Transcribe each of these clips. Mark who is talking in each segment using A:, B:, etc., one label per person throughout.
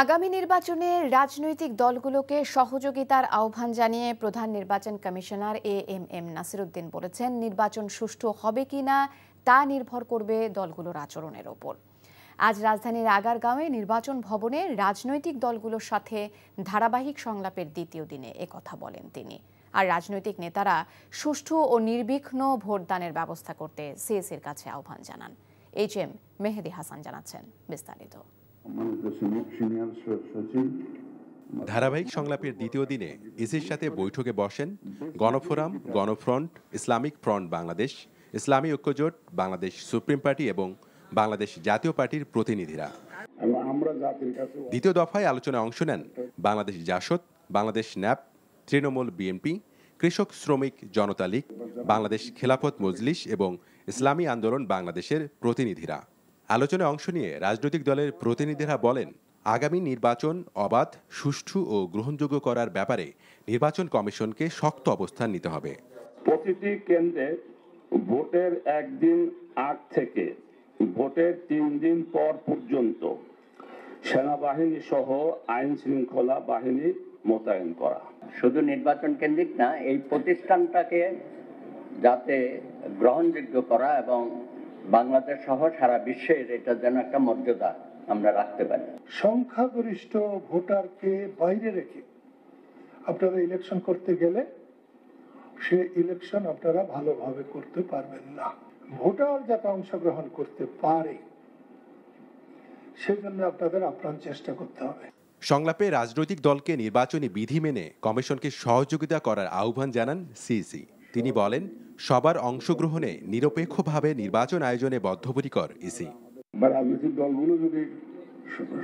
A: আগামী নির্বাচনে রাজনৈতিক দলগুলোকে সহযোগিতার আহ্বান জানিয়ে প্রধান নির্বাচন কমিশনার এএমএম নাসিরউদ্দিন বলেছেন, নির্বাচন সুষ্ঠু হবে কিনা তা নির্ভর করবে দলগুলোর আচরণের ওপর। আজ রাজধানীর আগারগাঁওয়ে নির্বাচন ভবনে রাজনৈতিক দলগুলোর সাথে ধারাবাহিক সংলাপের দ্বিতীয় দিনে একথা বলেন তিনি। আর রাজনৈতিক নেতারা সুষ্ঠু ও নির্বিঘ্ন ভোটদানের ব্যবস্থা করতে সিএসির কাছে আহ্বান জানান। এইচএম মেহেদী হাসান জানাচ্ছেন বিস্তারিত।
B: ধারাবাহিক সংলাপের দ্বিতীয় দিনে ইসির সাথে বৈঠকে বসেন গণফোরাম, গণফ্রন্ট, ইসলামিক ফ্রন্ট বাংলাদেশ, ইসলামী ঐক্যজোট, বাংলাদেশ সুপ্রিম পার্টি এবং বাংলাদেশ জাতীয় পার্টির প্রতিনিধিরা। দ্বিতীয় দফায় আলোচনায় অংশ নেন বাংলাদেশ জাসদ, বাংলাদেশ ন্যাপ, তৃণমূল বিএনপি, কৃষক শ্রমিক জনতা লীগ, বাংলাদেশ খেলাফত মজলিস এবং ইসলামী আন্দোলন বাংলাদেশের প্রতিনিধিরা। আলোচনায় অংশ নিয়ে রাজনৈতিক দলের প্রতিনিধিরা বলেন, আগামী নির্বাচন অবাধ, সুষ্ঠু ও গ্রহণযোগ্য করার ব্যাপারে নির্বাচন কমিশনকে শক্ত অবস্থান নিতে হবে।
C: প্রতিটি কেন্দ্রে ভোটের একদিন আগ থেকে ভোটের 3 দিন পর পর্যন্ত সেনাবাহিনী সহ আইন শৃঙ্খলা বাহিনী মোতায়েন করা।
D: শুধু নির্বাচন কেন্দ্রিক না, এই প্রতিষ্ঠানটাকে যাতে গ্রহণযোগ্য করা এবং বাংলাদেশ সহ সারা বিশ্বের এটা যেন একটা মর্যাদা আমরা রাখতে পারি।
E: সংখ্যাগরিষ্ঠ ভোটারকে বাইরে রেখে আপনারা ইলেকশন করতে গেলে সে ইলেকশন আপনারা ভালোভাবে করতে পারবেন না। ভোটার যাতে অংশগ্রহণ করতে পারে সেজন্য আপনাদের আপ্রাণ চেষ্টা করতে হবে।
B: সংলাপে রাজনৈতিক দলকে নির্বাচনী বিধি মেনে কমিশনকে সহযোগিতা করার আহ্বান জানান সিইসি। তিনি বলেন, সবার অংশগ্রহণে নিরপেক্ষভাবে নির্বাচন আয়োজনে বদ্ধপরিকর ইসি।
C: রাজনৈতিক দলগুলো যদি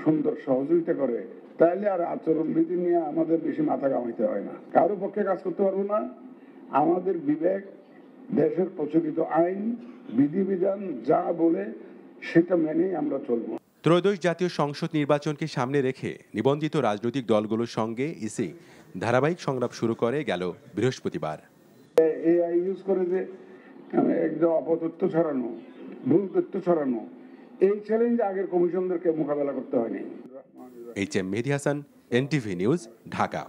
C: সুন্দর সহযোগিতা করে তাহলে আর আচরণবিধি নিয়ে আমাদের বেশি মাথা ঘামাইতে হয় না। কারো পক্ষে কাজ করতে পারবো না। আমাদের বিবেক, দেশের প্রচলিত আইন, বিধিবিধান যা বলে সেটা মেনেই আমরা চলবো।
B: ত্রয়োদশ জাতীয় সংসদ নির্বাচনকে সামনে রেখে নিবন্ধিত রাজনৈতিক দলগুলোর সঙ্গে ইসি ধারাবাহিক সংলাপ শুরু করে গেল বৃহস্পতিবার।
C: এআই ইউজ করে যে একদম অপতথ্য ছড়ানো, ভুল তথ্য ছড়ানো, এই চ্যালেঞ্জ আগের কমিশনদেরকে মোকাবেলা করতে হয়নি।
B: এইচএম মেহেদী হাসান, এনটিভি নিউজ, ঢাকা।